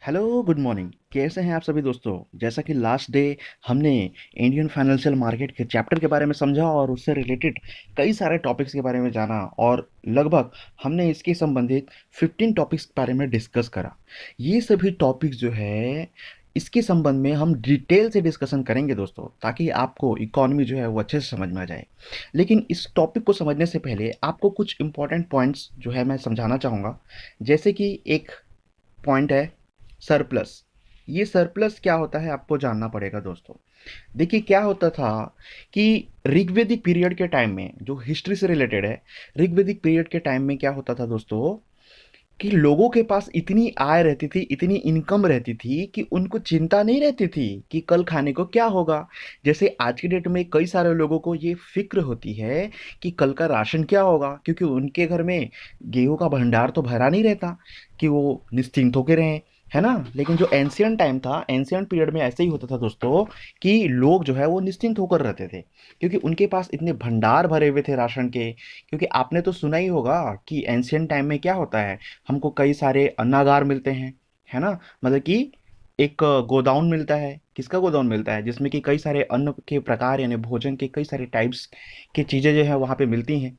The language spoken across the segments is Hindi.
Hello good morning. कैसे हैं आप सभी दोस्तों। जैसा कि लास्ट डे हमने इंडियन फाइनेंशियल मार्केट के चैप्टर के बारे में समझा और उससे रिलेटेड कई सारे टॉपिक्स के बारे में जाना और लगभग हमने इसके संबंधित 15 टॉपिक्स के बारे में डिस्कस करा। ये सभी टॉपिक्स जो है इसके संबंध में हम डिटेल से डिस्कशन करेंगे दोस्तों, ताकि आपको इकोनॉमी जो है वो अच्छे से समझ में आ जाए। लेकिन इस टॉपिक को समझने से पहले आपको कुछ इंपॉर्टेंट पॉइंट्स जो है मैं समझाना चाहूँगा। जैसे कि एक पॉइंट है सरप्लस। ये सरप्लस क्या होता है आपको जानना पड़ेगा दोस्तों। देखिए क्या होता था कि ऋग्वेदिक पीरियड के टाइम में, जो हिस्ट्री से रिलेटेड है, ऋग्वेदिक पीरियड के टाइम में क्या होता था दोस्तों कि लोगों के पास इतनी आय रहती थी, इतनी इनकम रहती थी कि उनको चिंता नहीं रहती थी कि कल खाने को क्या होगा। जैसे आज की डेट में कई सारे लोगों को ये फिक्र होती है कि कल का राशन क्या होगा, क्योंकि उनके घर में गेहूं का भंडार तो भरा नहीं रहता कि वो निश्चिंत होकर रहें, है ना। लेकिन जो एंशियंट टाइम था, एंशियंट पीरियड में ऐसे ही होता था दोस्तों कि लोग जो है वो निश्चिंत होकर रहते थे, क्योंकि उनके पास इतने भंडार भरे हुए थे राशन के। क्योंकि आपने तो सुना ही होगा कि एंशियंट टाइम में क्या होता है, हमको कई सारे अन्नागार मिलते हैं, है ना। मतलब कि एक गोदाउन मिलता है। किसका गोदाउन मिलता है? जिसमें कि कई सारे अन्न के प्रकार यानी भोजन के कई सारे टाइप्स की चीज़ें जो है वहाँ पे मिलती हैं।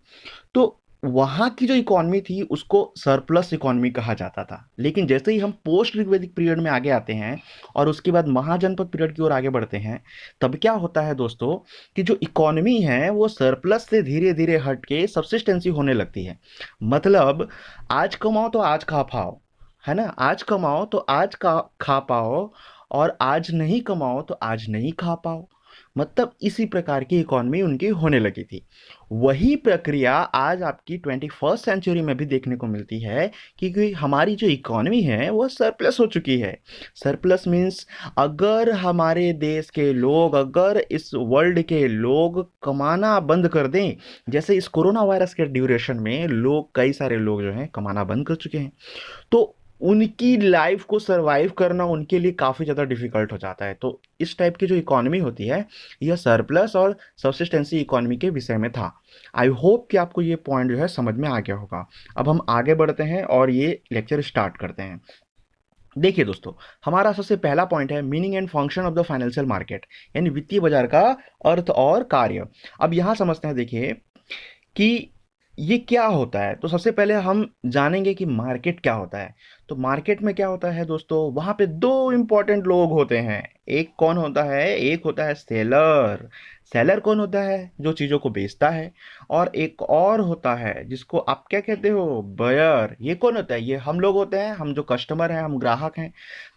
तो वहाँ की जो इकोनॉमी थी उसको सरप्लस इकोनॉमी कहा जाता था। लेकिन जैसे ही हम पोस्ट ऋग्वेदिक पीरियड में आगे आते हैं और उसके बाद महाजनपद पीरियड की ओर आगे बढ़ते हैं, तब क्या होता है दोस्तों कि जो इकोनॉमी है वो सरप्लस से धीरे धीरे हट के सबसिस्टेंसी होने लगती है। मतलब आज कमाओ तो आज खा पाओ, है ना। आज कमाओ तो आज का खा पाओ, और आज नहीं कमाओ तो आज नहीं खा पाओ। मतलब इसी प्रकार की इकोनॉमी उनकी होने लगी थी। वही प्रक्रिया आज आपकी 21st सेंचुरी में भी देखने को मिलती है, क्योंकि हमारी जो इकोनॉमी है वो सरप्लस हो चुकी है। सरप्लस मीन्स अगर हमारे देश के लोग, अगर इस वर्ल्ड के लोग कमाना बंद कर दें, जैसे इस कोरोना वायरस के ड्यूरेशन में लोग, कई सारे लोग जो हैं कमाना बंद कर चुके हैं, तो उनकी लाइफ को सरवाइव करना उनके लिए काफ़ी ज़्यादा डिफिकल्ट हो जाता है। तो इस टाइप की जो इकोनॉमी होती है, यह सरप्लस और सब्सिस्टेंसी इकोनॉमी के विषय में था। आई होप कि आपको ये पॉइंट जो है समझ में आ गया होगा। अब हम आगे बढ़ते हैं और ये लेक्चर स्टार्ट करते हैं। देखिए दोस्तों, हमारा सबसे पहला पॉइंट है meaning and function of the financial market, यानी वित्तीय बाजार का अर्थ और कार्य। अब यहाँ समझते हैं, देखिए कि ये क्या होता है। तो सबसे पहले हम जानेंगे कि मार्केट क्या होता है। तो मार्केट में क्या होता है दोस्तों, वहां पे दो इंपॉर्टेंट लोग होते हैं। एक कौन होता है? एक होता है सेलर। सेलर कौन होता है? जो चीजों को बेचता है। और एक और होता है जिसको आप क्या कहते हो? बायर। ये कौन होता है? ये हम लोग होते हैं, हम जो कस्टमर हैं, हम ग्राहक हैं।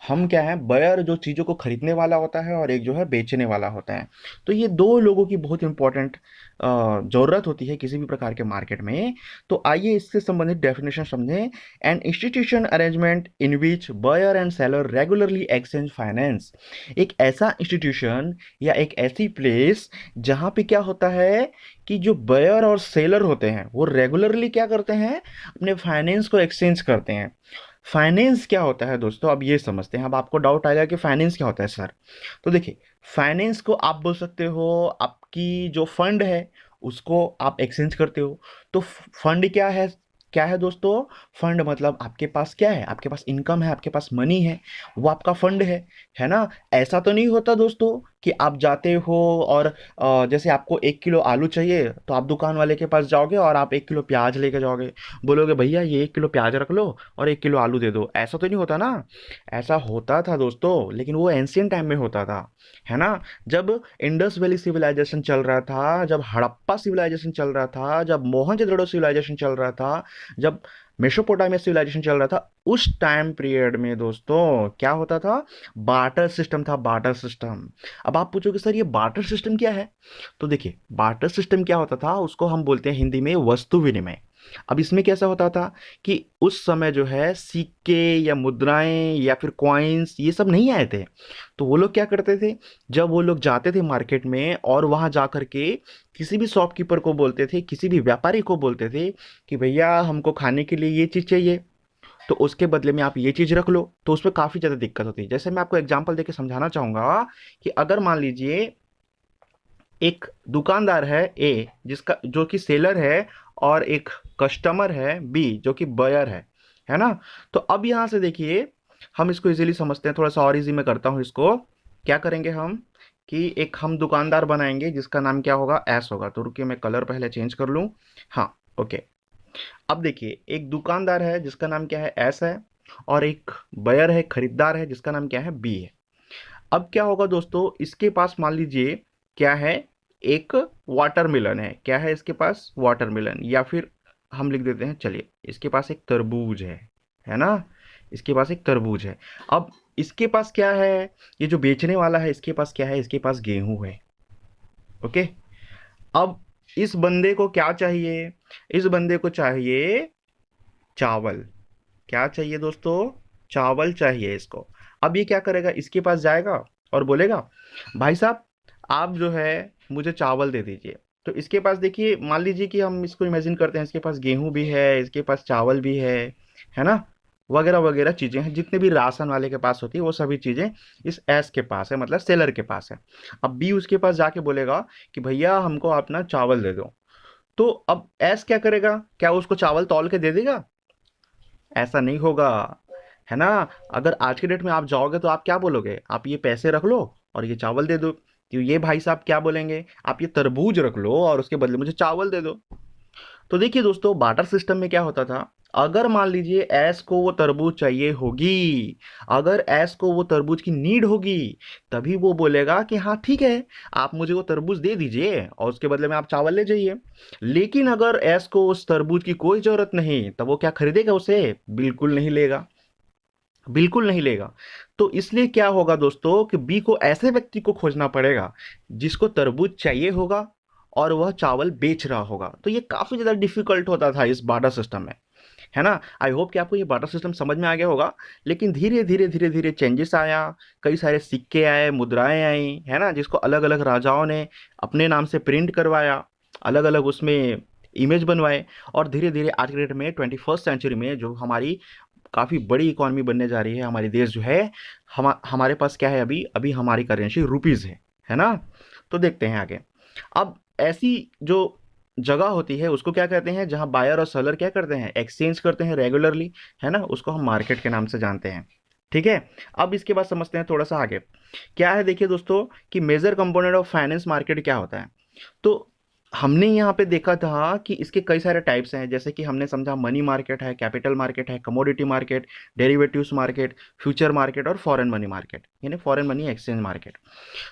हम क्या है? बायर जो चीजों को खरीदने वाला होता है, और एक जो है बेचने वाला होता है। तो ये दो लोगों की बहुत इंपॉर्टेंट ज़रूरत होती है किसी भी प्रकार के मार्केट में। तो आइए इससे संबंधित डेफिनेशन समझें। An institution arrangement in which buyer and seller regularly exchange finance. एक ऐसा इंस्टीट्यूशन या एक ऐसी प्लेस जहाँ पे क्या होता है कि जो बायर और सेलर होते हैं वो रेगुलरली क्या करते हैं? अपने फाइनेंस को एक्सचेंज करते हैं। फाइनेंस क्या होता है दोस्तों, अब ये समझते हैं। अब आपको डाउट आएगा कि फाइनेंस क्या होता है सर। तो देखिए, फाइनेंस को आप बोल सकते हो आपकी जो फंड है उसको आप एक्सचेंज करते हो। तो फंड क्या है? क्या है दोस्तों? फंड मतलब आपके पास क्या है? आपके पास इनकम है, आपके पास मनी है, वो आपका फंड है ना। ऐसा तो नहीं होता दोस्तों कि आप जाते हो और जैसे आपको 1 किलो आलू चाहिए तो आप दुकान वाले के पास जाओगे और आप 1 किलो प्याज लेके जाओगे, बोलोगे भैया ये 1 किलो प्याज रख लो और 1 किलो आलू दे दो। ऐसा तो नहीं होता ना। ऐसा होता था दोस्तों, लेकिन वो एंशियंट टाइम में होता था, है ना। जब इंडस वैली सिविलाइजेशन चल रहा था, जब हड़प्पा सिविलाइजेशन चल रहा था, जब मोहनजोदड़ो सिविलाइजेशन चल रहा था, जब मेसोपोटामिया सिविलाइजेशन चल रहा था, उस टाइम पीरियड में दोस्तों क्या होता था? बार्टर सिस्टम था, बार्टर सिस्टम। अब आप पूछोगे सर ये बार्टर सिस्टम क्या है। तो देखिए, बार्टर सिस्टम क्या होता था उसको हम बोलते हैं हिंदी में वस्तु विनिमय। अब इसमें कैसा होता था कि उस समय जो है सिक्के या मुद्राएं या फिर कॉइन्स ये सब नहीं आए थे। तो वो लोग क्या करते थे, जब वो लोग जाते थे मार्केट में और वहां जा करके किसी भी शॉपकीपर को बोलते थे, किसी भी व्यापारी को बोलते थे कि भैया हमको खाने के लिए ये चीज़ चाहिए, तो उसके बदले में आप ये चीज़ रख लो। तो उसमें काफ़ी ज़्यादा दिक्कत होती है। जैसे मैं आपको एग्जांपल देके समझाना चाहूँगा कि अगर मान लीजिए एक दुकानदार है ए, जिसका जो कि सेलर है, और एक कस्टमर है बी जो कि बायर है ना। तो अब यहाँ से देखिए हम इसको इजीली समझते हैं, थोड़ा सा और इजी में करता हूँ इसको। क्या करेंगे हम कि एक हम दुकानदार बनाएंगे जिसका नाम क्या होगा, एस होगा। तो रुकिए मैं कलर पहले चेंज कर लूँ। हाँ, ओके। अब देखिए एक दुकानदार है जिसका नाम क्या है, एस है, और एक बायर है, खरीदार है, जिसका नाम क्या है, बी है। अब क्या होगा दोस्तों, इसके पास मान लीजिए क्या है, एक वाटरमेलन है। क्या है इसके पास, वाटरमेलन, या फिर हम लिख देते हैं, चलिए इसके पास एक तरबूज है ना। इसके पास एक तरबूज है। अब इसके पास क्या है, ये जो बेचने वाला है इसके पास क्या है, इसके पास गेहूं है। ओके। अब इस बंदे को क्या चाहिए, इस बंदे को चाहिए चावल। क्या चाहिए दोस्तों, चावल चाहिए इसको। अब ये क्या करेगा, इसके पास जाएगा और बोलेगा भाई साहब आप जो है मुझे चावल दे दीजिए। तो इसके पास देखिए, मान लीजिए कि हम इसको इमेजिन करते हैं, इसके पास गेहूं भी है, इसके पास चावल भी है ना, वगैरह वगैरह चीजें हैं, जितने भी राशन वाले के पास होती है वो सभी चीजें इस एस के पास है, मतलब सेलर के पास है। अब बी उसके पास जाके बोलेगा कि भैया हमको अपना चावल दे दो। तो अब एस क्या करेगा, क्या उसको चावल तौल के दे देगा, ऐसा नहीं होगा, है ना। अगर आज के डेट में आप जाओगे तो आप क्या बोलोगे, आप ये पैसे रख लो और ये चावल दे दो। तो ये भाई साहब क्या बोलेंगे, आप ये तरबूज रख लो और उसके बदले मुझे चावल दे दो। तो देखिए दोस्तों, बार्टर सिस्टम में क्या होता था, अगर मान लीजिए एस को वो तरबूज चाहिए होगी, अगर एस को वो तरबूज की नीड होगी, तभी वो बोलेगा कि हाँ ठीक है, आप मुझे वो तरबूज दे दीजिए और उसके बदले में आप चावल ले जाइए। लेकिन अगर एस को उस तरबूज की कोई जरूरत नहीं, तब वो क्या खरीदेगा उसे, बिल्कुल नहीं लेगा, बिल्कुल नहीं लेगा। तो इसलिए क्या होगा दोस्तों कि बी को ऐसे व्यक्ति को खोजना पड़ेगा जिसको तरबूज चाहिए होगा और वह चावल बेच रहा होगा। तो ये काफी ज्यादा डिफिकल्ट होता था इस बार्टर सिस्टम में, है ना। आई होप कि आपको ये बार्टर सिस्टम समझ में आ गया होगा। लेकिन धीरे धीरे धीरे धीरे चेंजेस आया, कई सारे सिक्के आए, मुद्राएं आई, है ना, जिसको अलग अलग राजाओं ने अपने नाम से प्रिंट करवाया, अलग अलग उसमें इमेज बनवाए। और धीरे धीरे आज के डेट में 21st सेंचुरी में जो हमारी काफ़ी बड़ी इकॉनमी बनने जा रही है, हमारी देश जो है, हमारे पास क्या है, अभी अभी हमारी करेंसी रुपीज़ है ना। तो देखते हैं आगे। अब ऐसी जो जगह होती है उसको क्या कहते हैं, जहां बायर और सेलर क्या करते हैं, एक्सचेंज करते हैं रेगुलरली, है ना, उसको हम मार्केट के नाम से जानते हैं। ठीक है। अब इसके बाद समझते हैं थोड़ा सा आगे क्या है। देखिए दोस्तों कि major component of finance market क्या होता है। तो हमने यहाँ पे देखा था कि इसके कई सारे टाइप्स हैं, जैसे कि हमने समझा मनी मार्केट है, कैपिटल मार्केट है, commodity market, derivatives market, future market और फॉरेन मनी मार्केट, यानी फॉरेन मनी एक्सचेंज मार्केट।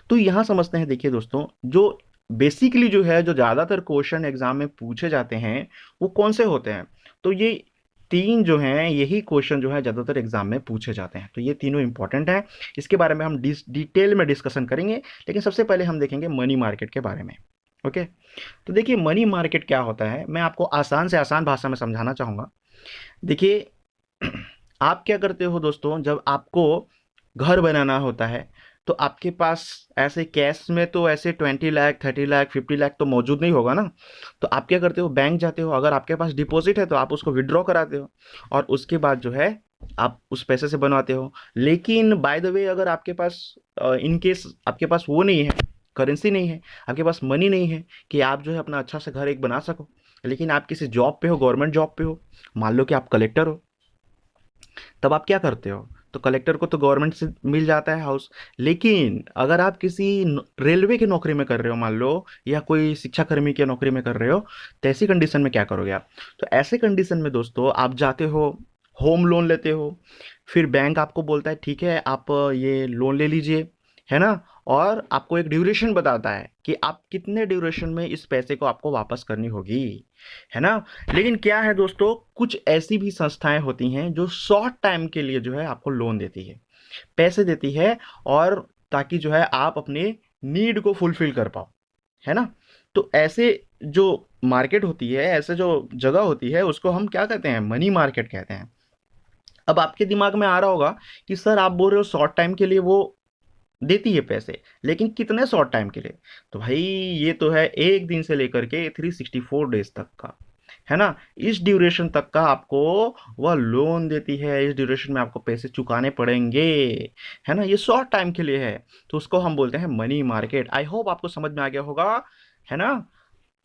तो यहाँ समझते हैं, देखिए दोस्तों, जो बेसिकली जो है, जो ज़्यादातर क्वेश्चन एग्जाम में पूछे जाते हैं वो कौन से होते हैं। तो ये तीन जो हैं, यही क्वेश्चन जो है ज़्यादातर एग्जाम में पूछे जाते हैं। तो ये तीनों इंपॉर्टेंट हैं, इसके बारे में हम डिटेल में डिस्कशन करेंगे। लेकिन सबसे पहले हम देखेंगे मनी मार्केट के बारे में। ओके। तो देखिए मनी मार्केट क्या होता है, मैं आपको आसान से आसान भाषा में समझाना चाहूँगा। देखिए आप क्या करते हो दोस्तों, जब आपको घर बनाना होता है तो आपके पास ऐसे कैश में तो ऐसे 20 लाख 30 लाख 50 लाख तो मौजूद नहीं होगा ना। तो आप क्या करते हो, बैंक जाते हो, अगर आपके पास डिपॉजिट है तो आप उसको विड्रॉ कराते हो और उसके बाद जो है आप उस पैसे से बनवाते हो। लेकिन बाय द वे, अगर आपके पास इन केस आपके पास वो नहीं है, करेंसी नहीं है, आपके पास मनी नहीं है कि आप जो है अपना अच्छा सा घर एक बना सको, लेकिन आप किसी जॉब पे हो, गवर्नमेंट जॉब पे हो, मान लो कि आप कलेक्टर हो, तब आप क्या करते हो, तो कलेक्टर को तो गवर्नमेंट से मिल जाता है हाउस। लेकिन अगर आप किसी रेलवे की नौकरी में कर रहे हो मान लो, या कोई शिक्षा कर्मी की नौकरी में कर रहे हो, तो ऐसी कंडीशन में क्या करोगे आप। तो ऐसे कंडीशन में दोस्तों आप जाते हो, होम लोन लेते हो। फिर बैंक आपको बोलता है ठीक है आप ये लोन ले लीजिए, है ना, और आपको एक ड्यूरेशन बताता है कि आप कितने ड्यूरेशन में इस पैसे को आपको वापस करनी होगी, है ना। लेकिन क्या है दोस्तों, कुछ ऐसी भी संस्थाएं होती हैं जो शॉर्ट टाइम के लिए जो है आपको लोन देती है, पैसे देती है, और ताकि जो है आप अपने नीड को फुलफिल कर पाओ, है ना। तो ऐसे जो मार्केट होती है, ऐसे जो जगह होती है, उसको हम क्या कहते हैं, मनी मार्केट कहते हैं। अब आपके दिमाग में आ रहा होगा कि सर आप बोल रहे हो शॉर्ट टाइम के लिए वो देती है पैसे, लेकिन कितने शॉर्ट टाइम के लिए। तो भाई ये तो है एक दिन से लेकर के 364 डेज तक का, है ना। इस ड्यूरेशन तक का आपको वह लोन देती है, इस ड्यूरेशन में आपको पैसे चुकाने पड़ेंगे, है ना, ये शॉर्ट टाइम के लिए है। तो उसको हम बोलते हैं मनी मार्केट। आई होप आपको समझ में आ गया होगा, है ना।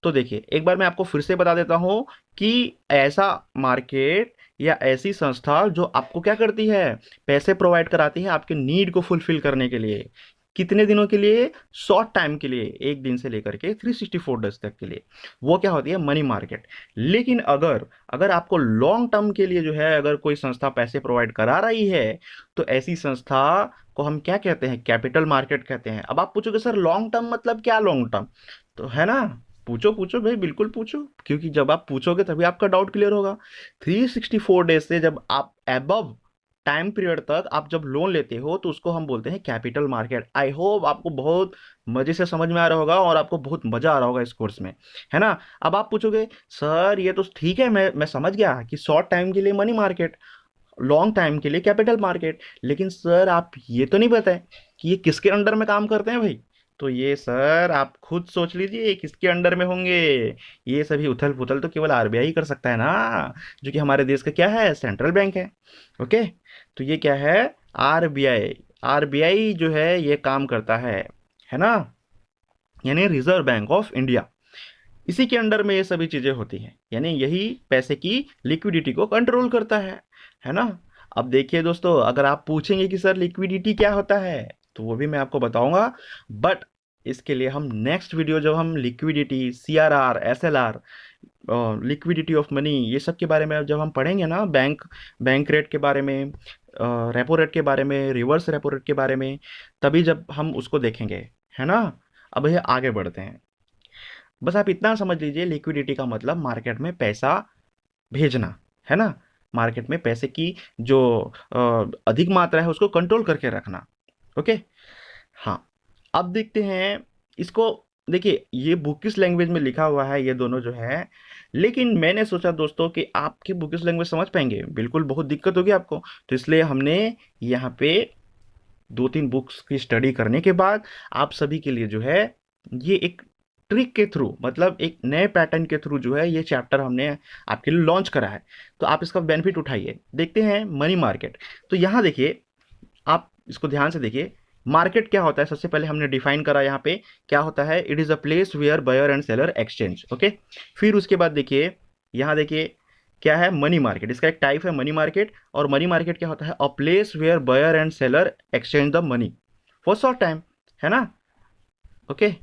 तो देखिए एक बार मैं आपको फिर से बता देता हूं कि ऐसा मार्केट या ऐसी संस्था जो आपको क्या करती है, पैसे प्रोवाइड कराती है आपके नीड को फुलफिल करने के लिए। कितने दिनों के लिए? शॉर्ट टाइम के लिए, एक दिन से लेकर के 364 डेज तक के लिए। वो क्या होती है? Money market. लेकिन अगर अगर आपको लॉन्ग टर्म के लिए जो है अगर कोई संस्था पैसे प्रोवाइड करा रही है, तो ऐसी संस्था को हम क्या कहते हैं? कैपिटल मार्केट कहते हैं। अब आप पूछोगे सर लॉन्ग टर्म मतलब क्या? लॉन्ग टर्म तो है ना, पूछो पूछो भाई, बिल्कुल पूछो, क्योंकि जब आप पूछोगे तभी आपका डाउट क्लियर होगा। 364 डेज से जब आप एबव टाइम पीरियड तक आप जब लोन लेते हो तो उसको हम बोलते हैं कैपिटल मार्केट। आई होप आपको बहुत मजे से समझ में आ रहा होगा और आपको बहुत मजा आ रहा होगा इस कोर्स में, है ना। अब आप पूछोगे सर ये तो ठीक है, मैं समझ गया कि शॉर्ट टाइम के लिए मनी मार्केट, लॉन्ग टाइम के लिए कैपिटल मार्केट, लेकिन सर आप ये तो नहीं बताए कि ये किसके अंडर में काम करते हैं भाई। तो ये सर आप खुद सोच लीजिए किसके अंडर में होंगे। ये सभी उथल पुथल तो केवल आरबीआई ही कर सकता है ना, जो कि हमारे देश का क्या है? सेंट्रल बैंक है। ओके, तो ये क्या है? आरबीआई। आरबीआई जो है ये काम करता है ना, यानी रिजर्व बैंक ऑफ इंडिया। इसी के अंडर में ये सभी चीजें होती हैं, यानी यही पैसे की लिक्विडिटी को कंट्रोल करता है ना। अब देखिए दोस्तों, अगर आप पूछेंगे कि सर लिक्विडिटी क्या होता है, तो वो भी मैं आपको बताऊंगा। बट इसके लिए हम नेक्स्ट वीडियो जब हम liquidity, CRR, SLR, liquidity of money, ये सब के बारे में जब हम पढ़ेंगे ना, बैंक रेट के बारे में, रेपो रेट के बारे में, रिवर्स रेपो रेट के बारे में, तभी जब हम उसको देखेंगे, है ना। अब ये आगे बढ़ते हैं। बस आप इतना समझ लीजिए, लिक्विडिटी का मतलब मार्केट में पैसा भेजना, है ना। मार्केट में पैसे की जो अधिक मात्रा है उसको कंट्रोल करके रखना। ओके, हाँ। अब देखते हैं इसको। देखिए ये बुक किस लैंग्वेज में लिखा हुआ है, ये दोनों जो है, लेकिन मैंने सोचा दोस्तों कि आपके बुक किस लैंग्वेज समझ पाएंगे, बिल्कुल बहुत दिक्कत होगी आपको। तो इसलिए हमने यहाँ पे दो तीन बुक्स की स्टडी करने के बाद आप सभी के लिए जो है ये एक ट्रिक के थ्रू, मतलब एक नए पैटर्न के थ्रू जो है ये चैप्टर हमने आपके लिए लॉन्च करा है। तो आप इसका बेनिफिट उठाइए। देखते हैं मनी मार्केट। तो यहाँ देखिए, आप इसको ध्यान से देखिए। मार्केट क्या होता है? सबसे पहले हमने डिफाइन करा यहाँ पे क्या होता है। It is a place where buyer and seller exchange. Okay, फिर उसके बाद देखिए, यहाँ देखिए क्या है? मनी मार्केट, इसका एक टाइप है मनी मार्केट। और मनी मार्केट क्या होता है? A place where buyer and seller exchange the money for short time, है ना। ओके,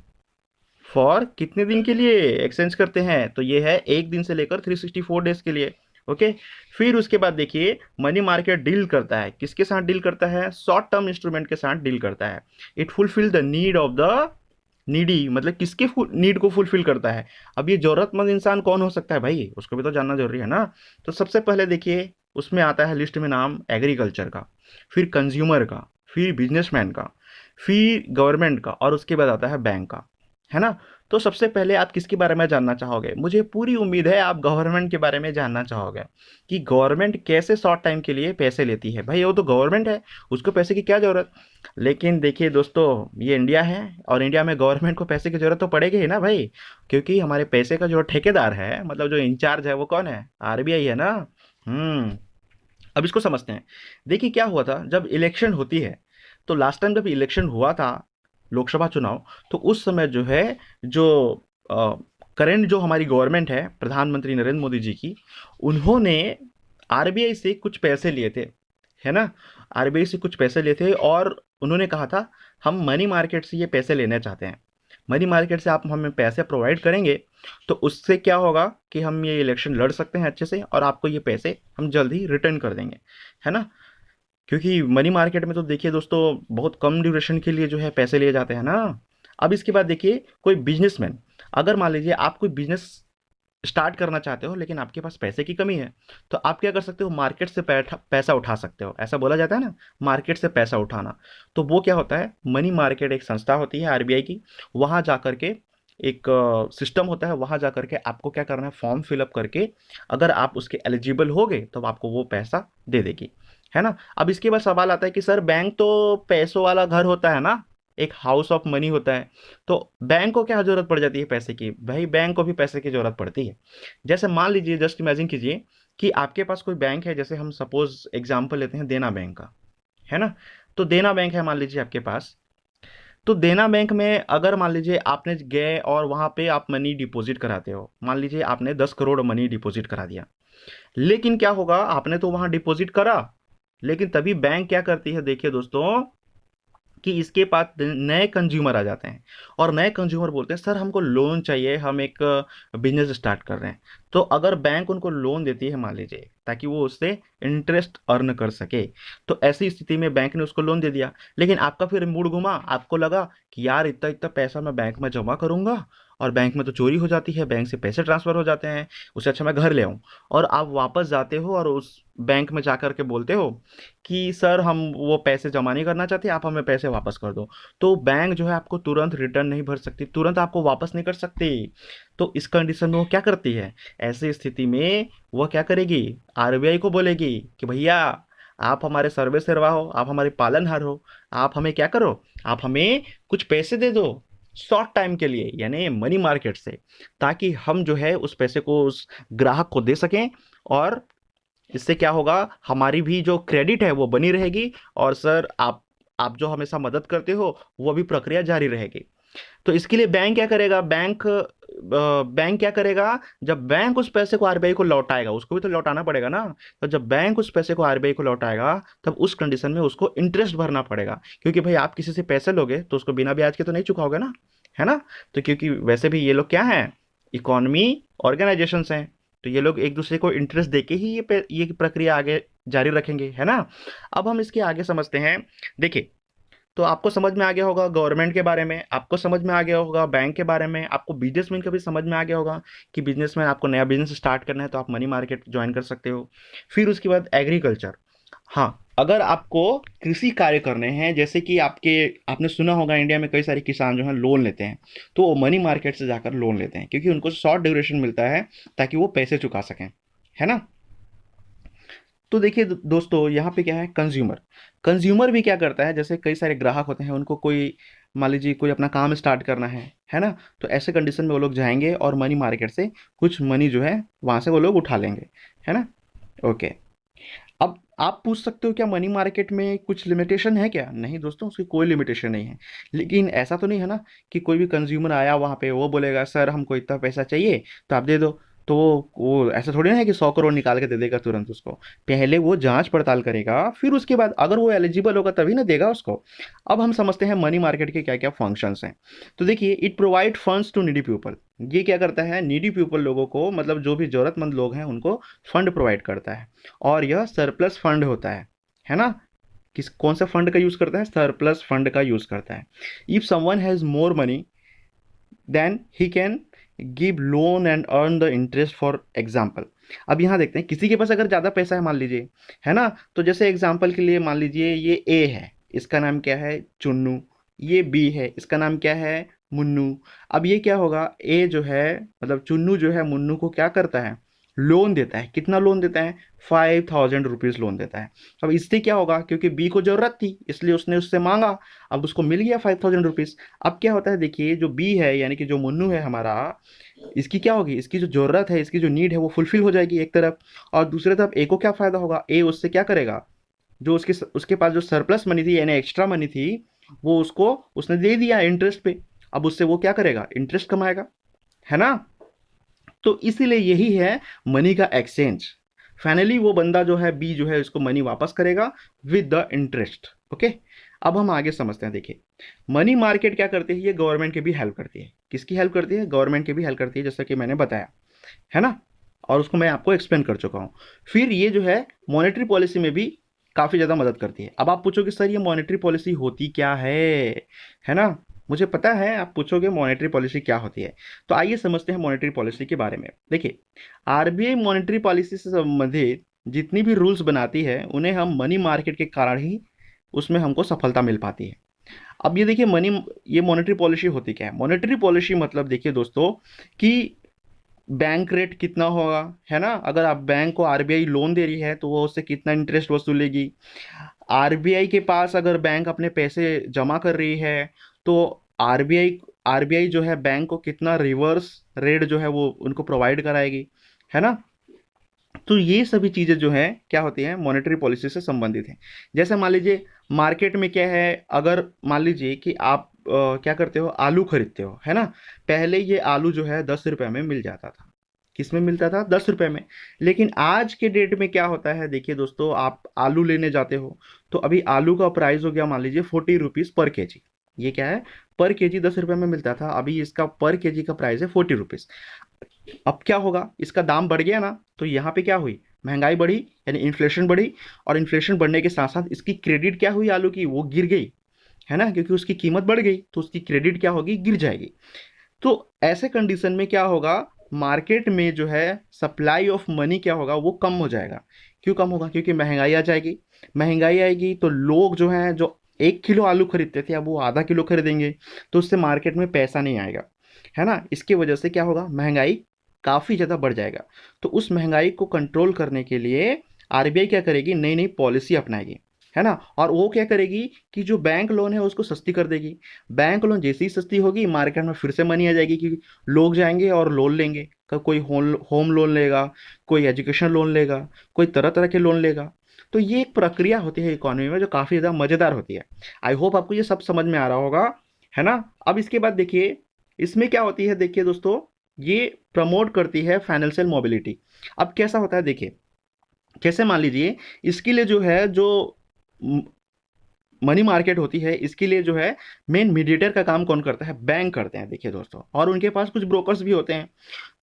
फॉर कितने दिन के लिए एक्सचेंज करते हैं? तो ये है एक दिन से लेकर 364 डेज के लिए। ओके, फिर उसके बाद देखिए, मनी मार्केट डील करता है किसके साथ? डील करता है शॉर्ट टर्म इंस्ट्रूमेंट के साथ डील करता है। It fulfil the need of the needy, मतलब किसके नीड को फुलफिल करता है। अब ये जरूरतमंद इंसान कौन हो सकता है भाई, उसको भी तो जानना जरूरी है ना। तो सबसे पहले देखिए, उसमें आता है लिस्ट में नाम एग्रीकल्चर का, फिर कंज्यूमर का, फिर बिजनेसमैन का, फिर गवर्नमेंट का, और उसके बाद आता है बैंक का, है ना। तो सबसे पहले आप किसके बारे में जानना चाहोगे? मुझे पूरी उम्मीद है आप गवर्नमेंट के बारे में जानना चाहोगे कि गवर्नमेंट कैसे शॉर्ट टाइम के लिए पैसे लेती है। भाई वो तो गवर्नमेंट है, उसको पैसे की क्या जरूरत। लेकिन देखिए दोस्तों, ये इंडिया है, और इंडिया में गवर्नमेंट को पैसे की जरूरत तो पड़ेगी ही ना भाई, क्योंकि हमारे पैसे का जो ठेकेदार है, मतलब जो इंचार्ज है, वो कौन है? आरबीआई है ना। हम्म। अब इसको समझते हैं। देखिए क्या हुआ था जब इलेक्शन होती है, तो लास्ट टाइम जब इलेक्शन हुआ था, लोकसभा चुनाव, तो उस समय जो है, जो करेंट जो हमारी गवर्नमेंट है, प्रधानमंत्री नरेंद्र मोदी जी की, उन्होंने आरबीआई से कुछ पैसे लिए थे, है ना। आरबीआई से कुछ पैसे लिए थे और उन्होंने कहा था हम मनी मार्केट से ये पैसे लेना चाहते हैं। मनी मार्केट से आप हमें पैसे प्रोवाइड करेंगे तो उससे क्या होगा कि हम ये इलेक्शन लड़ सकते हैं अच्छे से, और आपको ये पैसे हम जल्द ही रिटर्न कर देंगे, है ना। क्योंकि मनी मार्केट में तो देखिए दोस्तों, बहुत कम ड्यूरेशन के लिए जो है पैसे लिए जाते हैं ना। अब इसके बाद देखिए, कोई बिजनेसमैन, अगर मान लीजिए आप कोई बिजनेस स्टार्ट करना चाहते हो लेकिन आपके पास पैसे की कमी है, तो आप क्या कर सकते हो? मार्केट से पैसा उठा सकते हो। ऐसा बोला जाता है ना, मार्केट से पैसा उठाना। तो वो क्या होता है? मनी मार्केट एक संस्था होती है आरबीआई की, वहाँ जा करके एक सिस्टम होता है, वहाँ जा करके आपको क्या करना है? फॉर्म फिलअप करके, अगर आप उसके एलिजिबल हो गए तो आपको वो पैसा दे देगी, है ना। अब इसके बाद सवाल आता है कि सर बैंक तो पैसों वाला घर होता है ना, एक हाउस ऑफ मनी होता है, तो बैंक को क्या जरूरत पड़ जाती है पैसे की? भाई बैंक को भी पैसे की जरूरत पड़ती है। जैसे मान लीजिए, जस्ट इमेजिन कीजिए कि आपके पास कोई बैंक है, जैसे हम सपोज एग्जांपल लेते हैं देना बैंक का, है ना। तो देना बैंक है मान लीजिए आपके पास। तो देना बैंक में अगर मान लीजिए आपने गए और वहां पे आप मनी डिपॉजिट कराते हो, मान लीजिए आपने 10 करोड़ मनी डिपॉजिट करा दिया। लेकिन क्या होगा, आपने तो वहां डिपॉजिट करा, लेकिन तभी बैंक क्या करती है, देखिए दोस्तों, कि इसके पास नए कंज्यूमर आ जाते हैं और नए कंज्यूमर बोलते हैं सर हमको लोन चाहिए, हम एक बिजनेस स्टार्ट कर रहे हैं। तो अगर बैंक उनको लोन देती है मान लीजिए, ताकि वो उससे इंटरेस्ट अर्न कर सके, तो ऐसी स्थिति में बैंक ने उसको लोन दे दिया। लेकिन आपका फिर मूड घुमा, आपको लगा कि यार इतना इतना पैसा मैं बैंक में जमा करूंगा और बैंक में तो चोरी हो जाती है, बैंक से पैसे ट्रांसफर हो जाते हैं, उससे अच्छा मैं घर ले आऊं। और आप वापस जाते हो और उस बैंक में जाकर के बोलते हो कि सर हम वो पैसे जमा नहीं करना चाहते, आप हमें पैसे वापस कर दो। तो बैंक जो है आपको तुरंत रिटर्न नहीं भर सकती, तुरंत आपको वापस नहीं कर सकती। तो इस कंडीशन में वो क्या करती है, ऐसी स्थिति में वो क्या करेगी, आरबीआई को बोलेगी कि भैया आप हमारे सर्वे सर्वा हो, आप हमारे पालनहार हो, आप हमें क्या करो, आप हमें कुछ पैसे दे दो शॉर्ट टाइम के लिए, यानी मनी मार्केट से, ताकि हम जो है उस पैसे को उस ग्राहक को दे सकें। और इससे क्या होगा, हमारी भी जो क्रेडिट है वो बनी रहेगी, और सर आप जो हमेशा मदद करते हो वो भी प्रक्रिया जारी रहेगी। तो इसके लिए बैंक क्या करेगा, बैंक क्या करेगा, जब बैंक उस पैसे को आरबीआई को लौटाएगा, उसको भी तो लौटाना पड़ेगा ना। तो जब बैंक उस पैसे को आरबीआई को लौटाएगा, तब उस कंडीशन में उसको इंटरेस्ट भरना पड़ेगा, क्योंकि भाई आप किसी से पैसे लोगे तो उसको बिना ब्याज के तो नहीं चुकाओगे ना, है ना। तो क्योंकि वैसे भी ये लोग क्या हैं, इकोनॉमी ऑर्गेनाइजेशंस हैं, तो ये लोग एक दूसरे को इंटरेस्ट देके ही ये प्रक्रिया आगे जारी रखेंगे, है ना। अब हम इसके आगे समझते हैं। देखिए, तो आपको समझ में आ गया होगा गवर्नमेंट के बारे में, आपको समझ में आ गया होगा बैंक के बारे में, आपको बिजनेसमैन का भी समझ में आ गया होगा कि बिजनेसमैन आपको नया बिजनेस स्टार्ट करना है तो आप मनी मार्केट ज्वाइन कर सकते हो। फिर उसके बाद एग्रीकल्चर। हाँ, अगर आपको कृषि कार्य करने हैं, जैसे कि आपने सुना होगा इंडिया में कई सारे किसान जो हैं लोन लेते हैं, तो वो मनी मार्केट से जाकर लोन लेते हैं, क्योंकि उनको शॉर्ट ड्यूरेशन मिलता है ताकि वो पैसे चुका सकें, है ना। तो देखिए दोस्तों, यहाँ पे क्या है, कंज्यूमर। कंज्यूमर भी क्या करता है, जैसे कई सारे ग्राहक होते हैं, उनको कोई मान लीजिए कोई अपना काम स्टार्ट करना है ना। तो ऐसे कंडीशन में वो लोग जाएंगे और मनी मार्केट से कुछ मनी जो है वहाँ से वो लोग उठा लेंगे, है ना। ओके। अब आप पूछ सकते हो क्या मनी मार्केट में कुछ लिमिटेशन है क्या? नहीं दोस्तों, उसकी कोई लिमिटेशन नहीं है। लेकिन ऐसा तो नहीं है ना कि कोई भी कंज्यूमर आया वहाँ पे वो बोलेगा सर हमको इतना पैसा चाहिए तो आप दे दो। तो वो ऐसा थोड़ी ना है कि 100 करोड़ निकाल के दे देगा तुरंत उसको। पहले वो जांच पड़ताल करेगा, फिर उसके बाद अगर वो एलिजिबल होगा तभी ना देगा उसको। अब हम समझते हैं मनी मार्केट के क्या क्या फंक्शंस हैं। तो देखिए, it provide funds to needy people. ये क्या करता है, नीडी पीपल लोगों को, मतलब जो भी जरूरतमंद लोग हैं उनको फंड प्रोवाइड करता है। और यह सरप्लस फंड होता है ना। किस कौन सा फंड का यूज करता है, सरप्लस फंड का यूज करता है। If someone has more money then he can give loan and earn the interest for example. अब यहाँ देखते हैं, किसी के पास अगर ज़्यादा पैसा है मान लीजिए, है ना, तो जैसे एग्जाम्पल के लिए मान लीजिए ये ए है, इसका नाम क्या है, चुन्नू। ये बी है, इसका नाम क्या है, मुन्नू। अब ये क्या होगा, ए जो है, मतलब चुन्नू जो है मुन्नू को क्या करता है, लोन देता है। कितना लोन देता है, 5,000 रुपीज़ लोन देता है। अब इससे क्या होगा, क्योंकि बी को जरूरत थी इसलिए उसने उससे मांगा, अब उसको मिल गया 5,000 रुपीज़। अब क्या होता है, देखिए जो बी है यानी कि जो मुन्नू है हमारा, इसकी क्या होगी, इसकी जो ज़रूरत है, इसकी जो नीड है वो फुलफिल हो जाएगी एक तरफ। और दूसरे तरफ ए को क्या फ़ायदा होगा, ए उससे क्या करेगा, जो उसके पास जो सरप्लस मनी थी यानी एक्स्ट्रा मनी थी, वो उसको उसने दे दिया इंटरेस्ट पे। अब उससे वो क्या करेगा, इंटरेस्ट कमाएगा, है ना। तो इसीलिए यही है मनी का एक्सचेंज। फाइनली वो बंदा जो है बी जो है उसको मनी वापस करेगा विद द इंटरेस्ट। ओके। अब हम आगे समझते हैं। देखिए, मनी मार्केट क्या करती है, ये गवर्नमेंट की भी हेल्प करती है। किसकी हेल्प करती है, गवर्नमेंट की भी हेल्प करती है, जैसा कि मैंने बताया, है ना। और उसको मैं आपको एक्सप्लेन कर चुका हूँ। फिर ये जो है मॉनेटरी पॉलिसी में भी काफ़ी ज़्यादा मदद करती है। अब आप पूछोगे सर ये मॉनेटरी पॉलिसी होती क्या है ना। मुझे पता है आप पूछोगे मॉनेटरी पॉलिसी क्या होती है। तो आइए समझते हैं मॉनेटरी पॉलिसी के बारे में। देखिए, आरबीआई मॉनेटरी पॉलिसी से संबंधित जितनी भी रूल्स बनाती है उन्हें हम मनी मार्केट के कारण ही उसमें हमको सफलता मिल पाती है। अब ये देखिए, ये मॉनेटरी पॉलिसी होती क्या है। मॉनेटरी पॉलिसी मतलब देखिए दोस्तों कि बैंक रेट कितना होगा, है ना। अगर आप बैंक को आरबीआई लोन दे रही है तो वो उससे कितना इंटरेस्ट वसूलेगी। आरबीआई के पास अगर बैंक अपने पैसे जमा कर रही है तो आरबीआई आरबीआई जो है बैंक को कितना रिवर्स रेट जो है वो उनको प्रोवाइड कराएगी, है ना। तो ये सभी चीज़ें जो हैं क्या होती हैं, मॉनेटरी पॉलिसी से संबंधित हैं। जैसे मान लीजिए मार्केट में क्या है, अगर मान लीजिए कि आप क्या करते हो, आलू खरीदते हो, है ना। पहले ये आलू जो है 10 रुपए में मिल जाता था, किस में मिलता था? 10 रुपए में। लेकिन आज के डेट में क्या होता है, देखिए दोस्तों, आप आलू लेने जाते हो तो अभी आलू का प्राइस हो गया मान लीजिए 40 रुपीज़ पर केजी। ये क्या है? पर केजी 10 रुपए में मिलता था, अभी इसका पर केजी का प्राइस है 40 रुपीज़। अब क्या होगा, इसका दाम बढ़ गया ना, तो यहाँ पे क्या हुई, महंगाई बढ़ी, यानी इन्फ्लेशन बढ़ी। और इन्फ्लेशन बढ़ने के साथ साथ इसकी क्रेडिट क्या हुई आलू की, वो गिर गई, है ना, क्योंकि उसकी कीमत बढ़ गई तो उसकी क्रेडिट क्या होगी, गिर जाएगी। तो ऐसे कंडीशन में क्या होगा, मार्केट में जो है सप्लाई ऑफ मनी क्या होगा, वो कम हो जाएगा। क्यों कम होगा? क्योंकि महंगाई आ जाएगी। महंगाई आएगी तो लोग जो हैं, जो 1 किलो आलू खरीदते थे अब वो आधा किलो खरीदेंगे, तो उससे मार्केट में पैसा नहीं आएगा, है ना। इसकी वजह से क्या होगा, महंगाई काफ़ी ज़्यादा बढ़ जाएगा। तो उस महंगाई को कंट्रोल करने के लिए आरबीआई क्या करेगी, नई नई पॉलिसी अपनाएगी, है ना। और वो क्या करेगी कि जो बैंक लोन है उसको सस्ती कर देगी। बैंक लोन जैसे ही सस्ती होगी, मार्केट में फिर से मनी आ जाएगी, क्योंकि लोग जाएंगे और लोन लेंगे। कोई होम होम लोन लेगा, कोई एजुकेशन लोन लेगा, कोई तरह तरह के लोन लेगा। तो ये एक प्रक्रिया होती है इकोनॉमी में जो काफ़ी ज़्यादा मज़ेदार होती है। आई होप आपको ये सब समझ में आ रहा होगा, है ना। अब इसके बाद देखिए, इसमें क्या होती है, देखिए दोस्तों, ये प्रमोट करती है फाइनेंशियल मोबिलिटी। अब कैसा होता है देखिए, कैसे मान लीजिए, इसके लिए जो है, जो मनी मार्केट होती है, इसके लिए जो है मेन मीडिएटर का काम कौन करता है, बैंक करते हैं, देखिए दोस्तों। और उनके पास कुछ ब्रोकर्स भी होते हैं।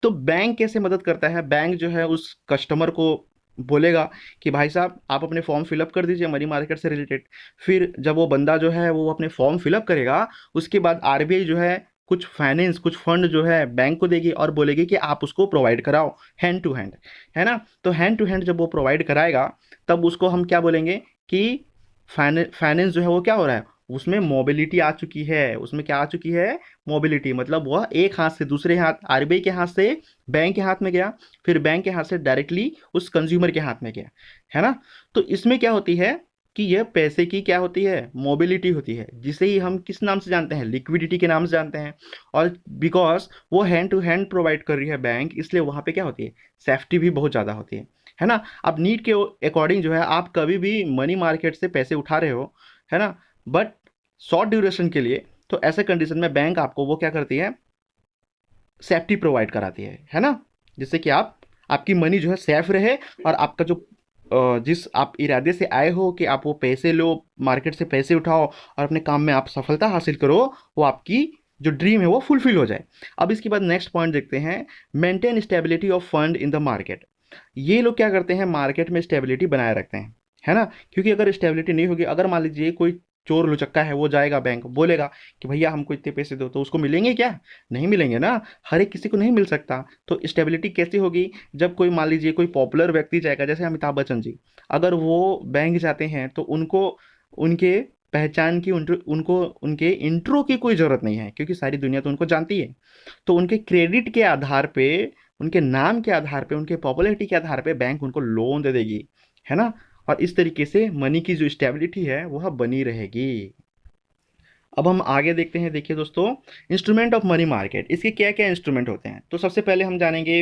तो बैंक कैसे मदद करता है, बैंक जो है उस कस्टमर को बोलेगा कि भाई साहब आप अपने फॉर्म फिलअप कर दीजिए मनी मार्केट से रिलेटेड। फिर जब वो बंदा जो है वो अपने फॉर्म फिलअप करेगा, उसके बाद आरबीआई जो है कुछ फाइनेंस, कुछ फंड जो है बैंक को देगी और बोलेगी कि आप उसको प्रोवाइड कराओ हैंड टू हैंड, है ना। तो हैंड टू हैंड जब वो प्रोवाइड कराएगा, तब उसको हम क्या बोलेंगे कि फाइनेंस जो है वो क्या हो रहा है, उसमें मोबिलिटी आ चुकी है। उसमें क्या आ चुकी है, मोबिलिटी, मतलब वह एक हाथ से दूसरे हाथ, आरबीआई के हाथ से बैंक के हाथ में गया, फिर बैंक के हाथ से डायरेक्टली उस कंज्यूमर के हाथ में गया, है ना। तो इसमें क्या होती है कि यह पैसे की क्या होती है, मोबिलिटी होती है, जिसे ही हम किस नाम से जानते हैं, लिक्विडिटी के नाम से जानते हैं। और बिकॉज वो हैंड टू हैंड प्रोवाइड कर रही है बैंक, इसलिए वहाँ पे क्या होती है, सेफ्टी भी बहुत ज़्यादा होती है ना। अब नीड के अकॉर्डिंग जो है, आप कभी भी मनी मार्केट से पैसे उठा रहे हो, है ना, बट शॉर्ट ड्यूरेशन के लिए, तो ऐसे कंडीशन में बैंक आपको वो क्या करती है, सेफ्टी प्रोवाइड कराती है ना। जिससे कि आप, आपकी मनी जो है सेफ रहे, और आपका जो जिस आप इरादे से आए हो कि आप वो पैसे लो, मार्केट से पैसे उठाओ और अपने काम में आप सफलता हासिल करो, वो आपकी जो ड्रीम है वो फुलफिल हो जाए। अब इसके बाद नेक्स्ट पॉइंट देखते हैं, maintain stability of fund in the market. ये लोग क्या करते हैं, मार्केट में स्टेबिलिटी बनाए रखते हैं, है ना। क्योंकि अगर स्टेबिलिटी नहीं होगी, अगर मान लीजिए कोई चोर लुचक्का है, वो जाएगा बैंक, बोलेगा कि भैया हमको इतने पैसे दो, तो उसको मिलेंगे क्या? नहीं मिलेंगे ना। हर एक किसी को नहीं मिल सकता। तो स्टेबिलिटी कैसी होगी, जब कोई मान लीजिए कोई पॉपुलर व्यक्ति जाएगा, जैसे अमिताभ बच्चन जी, अगर वो बैंक जाते हैं तो उनको, उनके पहचान की, उनको उनके इंट्रो की कोई ज़रूरत नहीं है, क्योंकि सारी दुनिया तो उनको जानती है। तो उनके क्रेडिट के आधार पे, उनके नाम के आधार पे, उनके पॉपुलैरिटी के आधार पे बैंक उनको लोन दे देगी, है ना। और इस तरीके से मनी की जो स्टेबिलिटी है वह बनी रहेगी। अब हम आगे देखते हैं, देखिए दोस्तों, इंस्ट्रूमेंट ऑफ मनी मार्केट, इसके क्या क्या इंस्ट्रूमेंट होते हैं। तो सबसे पहले हम जानेंगे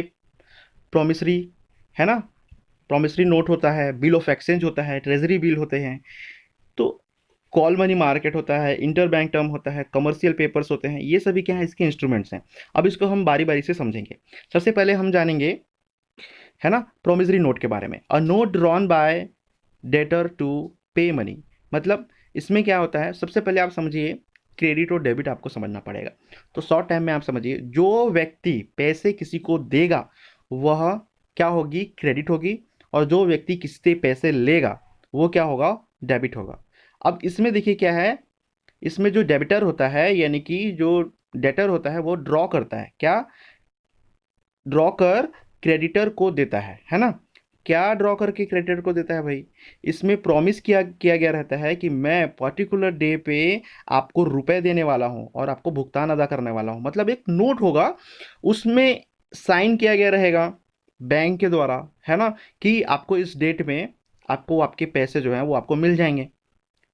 प्रोमिसरी, है ना। प्रोमिसरी नोट होता है, बिल ऑफ एक्सचेंज होता है, ट्रेजरी बिल होते हैं। तो कॉल मनी मार्केट होता है, इंटर बैंक टर्म होता है, कमर्शियल पेपर्स होते हैं, ये सभी क्या है, इसके इंस्ट्रूमेंट्स हैं। अब इसको हम बारी बारी से समझेंगे। सबसे पहले हम जानेंगे, है ना, प्रोमिसरी नोट के बारे में। A note drawn by debtor to pay money, मतलब इसमें क्या होता है, सबसे पहले आप समझिए, क्रेडिट और डेबिट आपको समझना पड़ेगा। तो शॉर्ट टाइम में आप समझिए, जो व्यक्ति पैसे किसी को देगा वह क्या होगी, क्रेडिट होगी। और जो व्यक्ति किसी से पैसे लेगा वो क्या होगा, डेबिट होगा। अब इसमें देखिए क्या है, इसमें जो डेबिटर होता है, यानी कि जो डेटर होता है, वो ड्रॉ करता है, क्या, ड्रॉ कर क्रेडिटर को देता है ना। क्या ड्रॉ करके क्रेडिटर को देता है भाई, इसमें प्रॉमिस किया किया गया रहता है कि मैं पर्टिकुलर डे पे आपको रुपए देने वाला हूँ और आपको भुगतान अदा करने वाला हूँ। मतलब एक नोट होगा, उसमें साइन किया गया रहेगा बैंक के द्वारा, है ना, कि आपको इस डेट में आपको आपके पैसे जो हैं वो आपको मिल जाएंगे,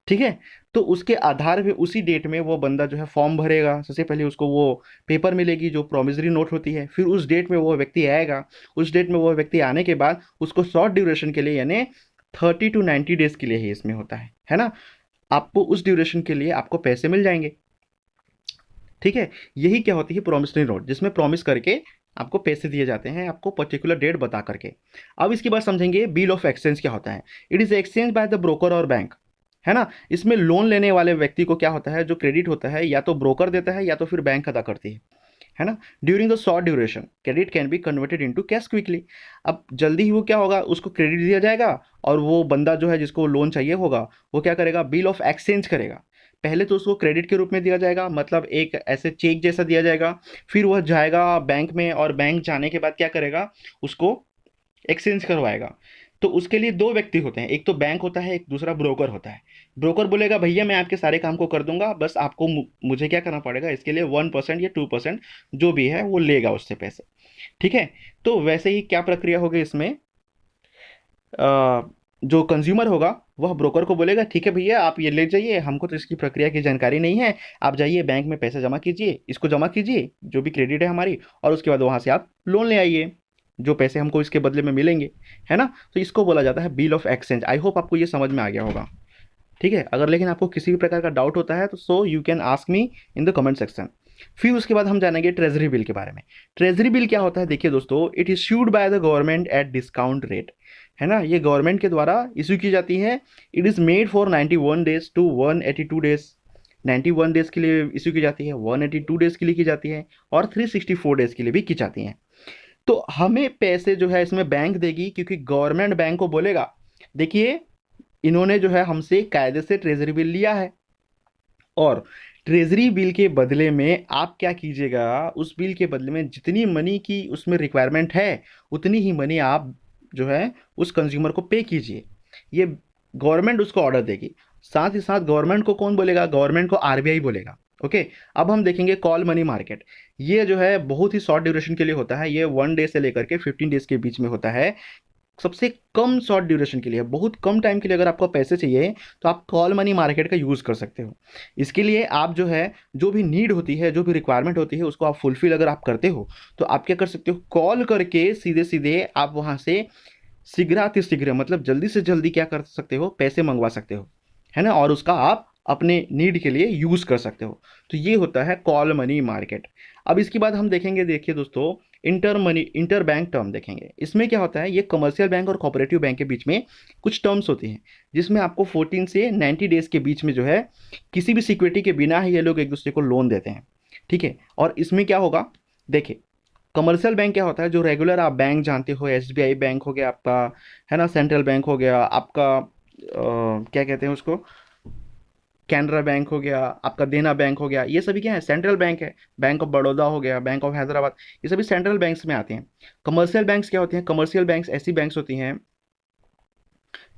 ठीक है। तो उसके आधार पे उसी डेट में वो बंदा जो है फॉर्म भरेगा। सबसे पहले उसको वो पेपर मिलेगी जो प्रोमिसरी नोट होती है, फिर उस डेट में वो व्यक्ति आएगा। उस डेट में वो व्यक्ति आने के बाद उसको शॉर्ट ड्यूरेशन के लिए, यानी 30 to 90 डेज के लिए ही इसमें होता है ना। आपको उस ड्यूरेशन के लिए आपको पैसे मिल जाएंगे, ठीक है। यही क्या होती है, प्रोमिसरी नोट, जिसमें प्रॉमिस करके आपको पैसे दिए जाते हैं आपको पर्टिकुलर डेट बता करके। अब इसके बाद समझेंगे बिल ऑफ एक्सचेंज क्या होता है। It is exchange by the broker और बैंक, है ना। इसमें लोन लेने वाले व्यक्ति को क्या होता है, जो क्रेडिट होता है या तो ब्रोकर देता है या तो फिर बैंक अदा करती है ना। During the short duration credit can be converted into cash quickly. अब जल्दी ही वो क्या होगा, उसको क्रेडिट दिया जाएगा और वो बंदा जो है जिसको लोन चाहिए होगा वो क्या करेगा, बिल ऑफ एक्सचेंज करेगा। पहले तो उसको क्रेडिट के रूप में दिया जाएगा, मतलब एक ऐसे चेक जैसा दिया जाएगा। फिर वह जाएगा बैंक में और बैंक जाने के बाद क्या करेगा, उसको एक्सचेंज करवाएगा। तो उसके लिए दो व्यक्ति होते हैं, एक तो बैंक होता है, एक दूसरा ब्रोकर होता है। ब्रोकर बोलेगा भैया मैं आपके सारे काम को कर दूंगा, बस आपको मुझे क्या करना पड़ेगा, इसके लिए 1% या 2% जो भी है वो लेगा उससे पैसे। ठीक है। तो वैसे ही क्या प्रक्रिया होगी इसमें, जो कंज्यूमर होगा वह ब्रोकर को बोलेगा ठीक है भैया आप ये ले जाइए, हमको तो इसकी प्रक्रिया की जानकारी नहीं है, आप जाइए बैंक में पैसे जमा कीजिए, इसको जमा कीजिए जो भी क्रेडिट है हमारी, और उसके बाद वहाँ से आप लोन ले आइए, जो पैसे हमको इसके बदले में मिलेंगे, है ना। तो इसको बोला जाता है bill of exchange. I hope आपको ये समझ में आ गया होगा। ठीक है, अगर लेकिन आपको किसी भी प्रकार का डाउट होता है तो so you can ask me in the comment section. फिर उसके बाद हम जानेंगे ट्रेजरी बिल के बारे में। ट्रेजरी बिल क्या होता है, देखिए दोस्तों, it issued by the government at discount rate, है ना। ये गवर्नमेंट के द्वारा इशू की जाती है। It is made for 91 days to 182 days. 91 days के लिए इशू की जाती है, 182 डेज के लिए की जाती है, और 364 डेज के लिए भी की जाती है। तो हमें पैसे जो है इसमें बैंक देगी, क्योंकि गवर्नमेंट बैंक को बोलेगा देखिए इन्होंने जो है हमसे कायदे से ट्रेजरी बिल लिया है, और ट्रेजरी बिल के बदले में आप क्या कीजिएगा, उस बिल के बदले में जितनी मनी की उसमें रिक्वायरमेंट है उतनी ही मनी आप जो है उस कंज्यूमर को पे कीजिए। ये गवर्नमेंट उसको ऑर्डर देगी। साथ ही साथ गवर्नमेंट को कौन बोलेगा, गवर्नमेंट को आरबीआई बोलेगा। ओके। अब हम देखेंगे कॉल मनी मार्केट। ये जो है बहुत ही शॉर्ट ड्यूरेशन के लिए होता है, ये 1 डे से लेकर के 15 डेज के बीच में होता है। सबसे कम शॉर्ट ड्यूरेशन के लिए, बहुत कम टाइम के लिए अगर आपको पैसे चाहिए तो आप कॉल मनी मार्केट का यूज़ कर सकते हो। इसके लिए आप जो है जो भी नीड होती है, जो भी रिक्वायरमेंट होती है, उसको आप फुलफिल अगर आप करते हो तो आप क्या कर सकते हो, कॉल करके सीधे सीधे आप वहाँ से शीघ्रातिशीघ्र, मतलब जल्दी से जल्दी क्या कर सकते हो, पैसे मंगवा सकते हो, है ना, और उसका आप अपने नीड के लिए यूज़ कर सकते हो। तो ये होता है कॉल मनी मार्केट। अब इसके बाद हम देखेंगे, देखिए दोस्तों, इंटर बैंक टर्म देखेंगे। इसमें क्या होता है, ये कमर्शियल बैंक और कोऑपरेटिव बैंक के बीच में कुछ टर्म्स होती हैं, जिसमें आपको 14 से 90 डेज के बीच में जो है किसी भी सिक्योरिटी के बिना ही ये लोग एक दूसरे को लोन देते हैं। ठीक है। और इसमें क्या होगा, देखिए, कमर्शियल बैंक क्या होता है, जो रेगुलर आप बैंक जानते हो, एसबीआई बैंक हो गया आपका, है ना, सेंट्रल बैंक हो गया आपका, क्या कहते हैं उसको, कैनरा बैंक हो गया आपका, देना बैंक हो गया, ये सभी क्या है, सेंट्रल बैंक है। बैंक ऑफ बड़ौदा हो गया, बैंक ऑफ हैदराबाद, ये सभी सेंट्रल बैंक्स में आते हैं। कमर्शियल बैंक्स क्या होते हैं, कमर्शियल बैंक्स ऐसी बैंक्स होती हैं,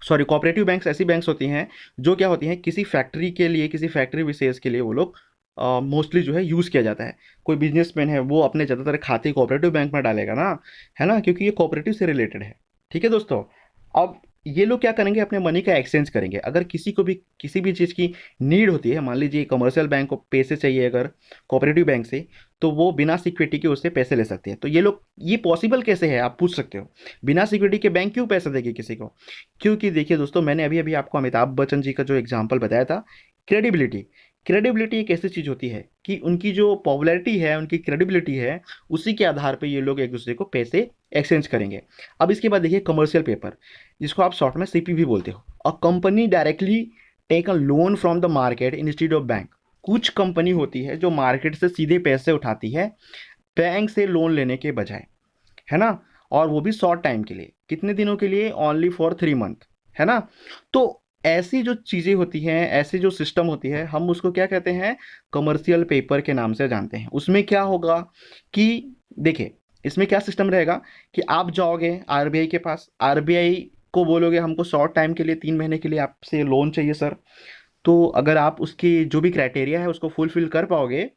सॉरी, कोऑपरेटिव बैंक्स ऐसी बैंक्स होती हैं जो क्या होती हैं, किसी फैक्ट्री के लिए, किसी फैक्ट्री विशेष के लिए वो लोग मोस्टली जो है यूज़ किया जाता है। कोई बिजनेसमैन है वो अपने ज़्यादातर खाते कोऑपरेटिव बैंक में डालेगा ना, है ना, क्योंकि ये कोऑपरेटिव से रिलेटेड है। ठीक है दोस्तों। अब ये लोग क्या करेंगे, अपने मनी का एक्सचेंज करेंगे। अगर किसी को भी किसी भी चीज़ की नीड होती है, मान लीजिए कमर्शियल बैंक को पैसे चाहिए अगर कोऑपरेटिव बैंक से, तो वो बिना सिक्योरिटी के उससे पैसे ले सकते हैं। तो ये लोग, ये पॉसिबल कैसे है आप पूछ सकते हो, बिना सिक्योरिटी के बैंक क्यों पैसे देगी किसी को। क्योंकि देखिए दोस्तों, मैंने अभी अभी आपको अमिताभ बच्चन जी का जो एग्जाम्पल बताया था, क्रेडिबिलिटी। क्रेडिबिलिटी एक ऐसी चीज़ होती है कि उनकी जो पॉपुलैरिटी है, उनकी क्रेडिबिलिटी है, उसी के आधार पे ये लोग एक दूसरे को पैसे एक्सचेंज करेंगे। अब इसके बाद देखिए कमर्शियल पेपर, जिसको आप शॉर्ट में सीपीवी बोलते हो। A company directly take a loan from the market instead of bank. कुछ कंपनी होती है जो मार्केट से सीधे पैसे उठाती है बैंक से लोन लेने के बजाय, है ना, और वो भी शॉर्ट टाइम के लिए, कितने दिनों के लिए, ओनली फॉर 3 मंथ, है ना। तो ऐसी जो चीज़ें होती हैं, ऐसी जो सिस्टम होती है, हम उसको क्या कहते हैं, कमर्शियल पेपर के नाम से जानते हैं। उसमें क्या होगा कि देखिए, इसमें क्या सिस्टम रहेगा कि आप जाओगे आरबीआई के पास, आरबीआई को बोलोगे हमको शॉर्ट टाइम के लिए 3 महीने के लिए आपसे लोन चाहिए सर। तो अगर आप उसकी जो भी क्राइटेरिया है उसको फुलफिल कर पाओगे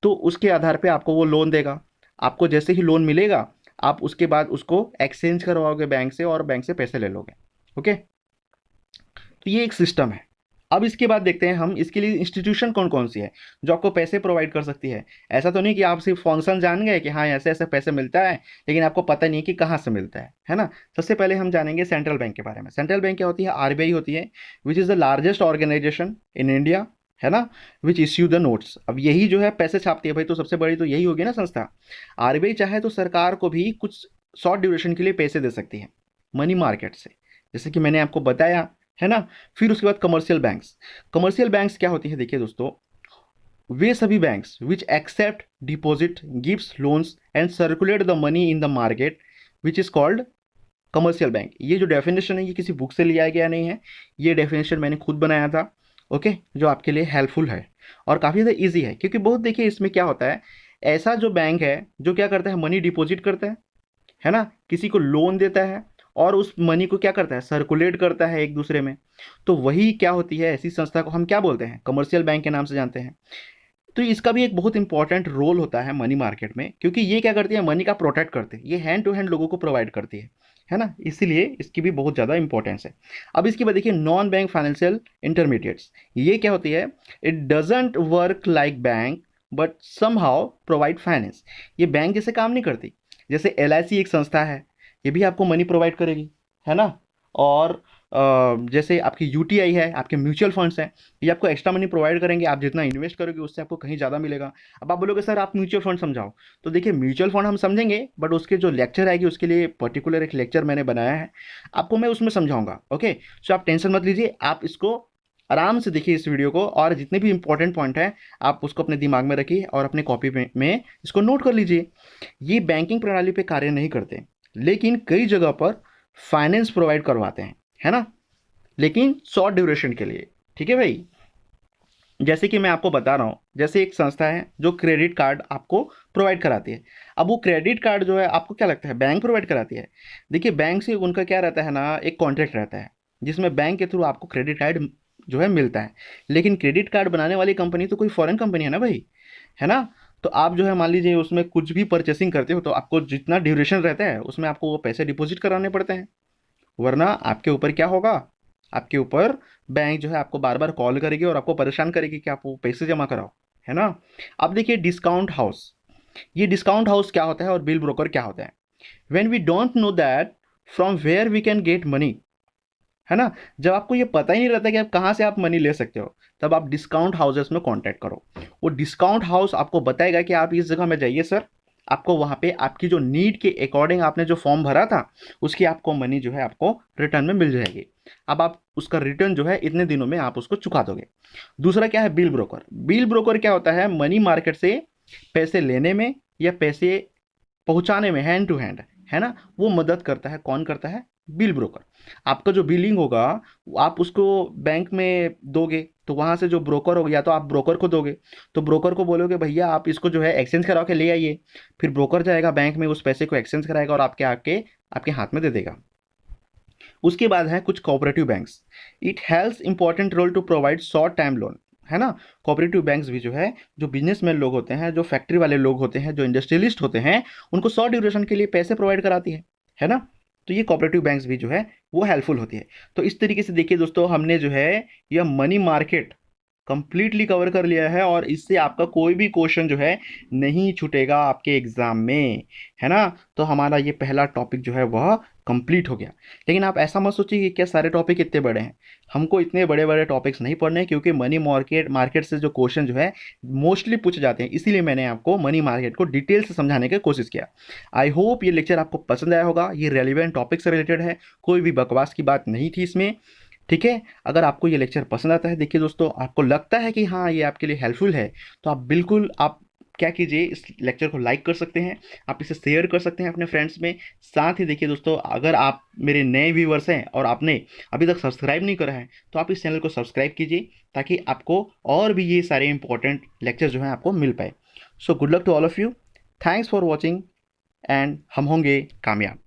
तो उसके आधार पे आपको वो लोन देगा। आपको जैसे ही लोन मिलेगा आप उसके बाद उसको एक्सचेंज करवाओगे बैंक से और बैंक से पैसे ले लोगे। ओके। तो ये एक सिस्टम है। अब इसके बाद देखते हैं हम इसके लिए इंस्टीट्यूशन कौन कौन सी है जो आपको पैसे प्रोवाइड कर सकती है। ऐसा तो नहीं कि आप सिर्फ फंक्शन जान गए कि हाँ ऐसे ऐसे पैसे मिलता है, लेकिन आपको पता नहीं कि कहाँ से मिलता है ना। सबसे पहले हम जानेंगे सेंट्रल बैंक के बारे में। सेंट्रल बैंक क्या होती है, आरबीआई होती है, which is the largest organisation in India, है ना, विच इश्यू द नोट्स। अब यही जो है पैसे छापती है भाई, तो सबसे बड़ी तो यही होगी ना संस्था। आरबीआई चाहे तो सरकार को भी कुछ शॉर्ट ड्यूरेशन के लिए पैसे दे सकती है मनी मार्केट से, जैसे कि मैंने आपको बताया, है ना। फिर उसके बाद कमर्शियल बैंक्स। कमर्शियल बैंक्स क्या होती है, देखिए दोस्तों, वे सभी banks which accept deposit, gives loans and circulate the money in the market, which is called commercial bank. ये जो डेफिनेशन है ये किसी बुक से लिया गया नहीं है, ये डेफिनेशन मैंने खुद बनाया था। ओके, जो आपके लिए हेल्पफुल है और काफ़ी ज़्यादा ईजी है, क्योंकि बहुत देखिए इसमें क्या होता है, ऐसा जो बैंक है जो क्या करता है, मनी डिपॉजिट करता है ना, किसी को लोन देता है और उस मनी को क्या करता है, सर्कुलेट करता है एक दूसरे में। तो वही क्या होती है, ऐसी संस्था को हम क्या बोलते हैं, कमर्शियल बैंक के नाम से जानते हैं। तो इसका भी एक बहुत इंपॉर्टेंट रोल होता है मनी मार्केट में, क्योंकि ये क्या करती है, मनी का प्रोटेक्ट करते हैं, ये हैंड टू हैंड लोगों को प्रोवाइड करती है ना, इसीलिए इसकी भी बहुत ज़्यादा इंपॉर्टेंस है। अब इसके बाद देखिए नॉन बैंक फाइनेंशियल इंटरमीडिएट्स, ये क्या होती है, it doesn't work like bank but somehow provide finance. ये बैंक जैसे काम नहीं करती, जैसे एलआईसी एक संस्था है, ये भी आपको मनी प्रोवाइड करेगी, है ना। और जैसे आपकी यूटीआई है, आपके म्यूचुअल फंड्स हैं, ये आपको एक्स्ट्रा मनी प्रोवाइड करेंगे, आप जितना इन्वेस्ट करोगे उससे आपको कहीं ज़्यादा मिलेगा। अब आप बोलोगे सर आप म्यूचुअल फंड समझाओ, तो देखिए म्यूचुअल फंड हम समझेंगे, बट उसके जो लेक्चर आएगी उसके लिए पर्टिकुलर एक लेक्चर मैंने बनाया है, आपको मैं उसमें समझाऊंगा। ओके, सो आप टेंशन मत लीजिए, आप इसको आराम से देखिए इस वीडियो को, और जितने भी इंपॉर्टेंट पॉइंट है आप उसको अपने दिमाग में रखिए और अपने कॉपी में इसको नोट कर लीजिए। ये बैंकिंग प्रणाली पे कार्य नहीं करते, लेकिन कई जगह पर फाइनेंस प्रोवाइड करवाते हैं, है ना, लेकिन शॉर्ट ड्यूरेशन के लिए। ठीक है भाई, जैसे कि मैं आपको बता रहा हूँ, जैसे एक संस्था है जो क्रेडिट कार्ड आपको प्रोवाइड कराती है। अब वो क्रेडिट कार्ड जो है आपको क्या लगता है, बैंक प्रोवाइड कराती है। देखिए बैंक से उनका क्या रहता है ना, एक कॉन्ट्रैक्ट रहता है, जिसमें बैंक के थ्रू आपको क्रेडिट कार्ड जो है मिलता है। लेकिन क्रेडिट कार्ड बनाने वाली कंपनी तो कोई फॉरेन कंपनी है ना भाई, है ना। तो आप जो है मान लीजिए उसमें कुछ भी परचेसिंग करते हो, तो आपको जितना ड्यूरेशन रहता है उसमें आपको वो पैसे डिपॉजिट कराने पड़ते हैं, वरना आपके ऊपर क्या होगा, आपके ऊपर बैंक जो है आपको बार बार कॉल करेगी और आपको परेशान करेगी कि आप वो पैसे जमा कराओ, है ना। अब देखिए डिस्काउंट हाउस, ये डिस्काउंट हाउस क्या होता है और बिल ब्रोकर क्या होता है। When we don't know that from where we can get money, है ना, जब आपको ये पता ही नहीं रहता कि आप कहाँ से आप मनी ले सकते हो, तब आप डिस्काउंट हाउसेस में कांटेक्ट करो। वो डिस्काउंट हाउस आपको बताएगा कि आप इस जगह में जाइए सर, आपको वहाँ पे आपकी जो नीड के अकॉर्डिंग आपने जो फॉर्म भरा था उसकी आपको मनी जो है आपको रिटर्न में मिल जाएगी। अब आप उसका रिटर्न जो है इतने दिनों में आप उसको चुका दोगे। दूसरा क्या है, बिल ब्रोकर। बिल ब्रोकर क्या होता है, मनी मार्केट से पैसे लेने में या पैसे पहुंचाने में, हैंड टू हैंड, है ना, वो मदद करता है। कौन करता है, बिल ब्रोकर। आपका जो बिलिंग होगा आप उसको बैंक में दोगे, तो वहां से जो ब्रोकर होगा, या तो आप ब्रोकर को दोगे, तो ब्रोकर को बोलोगे भैया आप इसको जो है एक्सचेंज करा के ले आइए, फिर ब्रोकर जाएगा बैंक में उस पैसे को एक्सचेंज कराएगा और आपके आके आपके हाथ में दे देगा। उसके बाद है कुछ cooperative banks. It has important role to provide short time loan, है ना। कोऑपरेटिव बैंक्स भी जो है, जो बिजनेसमैन लोग होते हैं, जो फैक्ट्री वाले लोग होते हैं, जो इंडस्ट्रियलिस्ट होते हैं, उनको शॉर्ट ड्यूरेशन के लिए पैसे प्रोवाइड कराती है ना। तो ये कोऑपरेटिव बैंक्स भी जो है वो हेल्पफुल होती है। तो इस तरीके से देखिए दोस्तों, हमने जो है यह मनी मार्केट कंप्लीटली कवर कर लिया है, और इससे आपका कोई भी क्वेश्चन जो है नहीं छूटेगा आपके एग्जाम में, है ना। तो हमारा ये पहला टॉपिक जो है वह कंप्लीट हो गया। लेकिन आप ऐसा मत सोचिए कि क्या सारे टॉपिक इतने बड़े हैं, हमको इतने बड़े बड़े टॉपिक्स नहीं पढ़ने, क्योंकि मनी मार्केट मार्केट से जो क्वेश्चन जो है मोस्टली पूछे जाते हैं, इसीलिए मैंने आपको मनी मार्केट को डिटेल से समझाने की कोशिश किया। आई होप ये लेक्चर आपको पसंद आया होगा, ये रेलिवेंट टॉपिक से रिलेटेड है, कोई भी बकवास की बात नहीं थी इसमें। ठीक है, अगर आपको ये लेक्चर पसंद आता है, देखिए दोस्तों, आपको लगता है कि हाँ ये आपके लिए हेल्पफुल है, तो आप बिल्कुल आप क्या कीजिए, इस लेक्चर को लाइक कर सकते हैं, आप इसे शेयर कर सकते हैं अपने फ्रेंड्स में। साथ ही देखिए दोस्तों, अगर आप मेरे नए व्यूवर्स हैं और आपने अभी तक सब्सक्राइब नहीं करा है, तो आप इस चैनल को सब्सक्राइब कीजिए, ताकि आपको और भी ये सारे इंपॉर्टेंट लेक्चर जो हैं आपको मिल पाए। So good luck to all of you, thanks for watching, and हम होंगे कामयाब।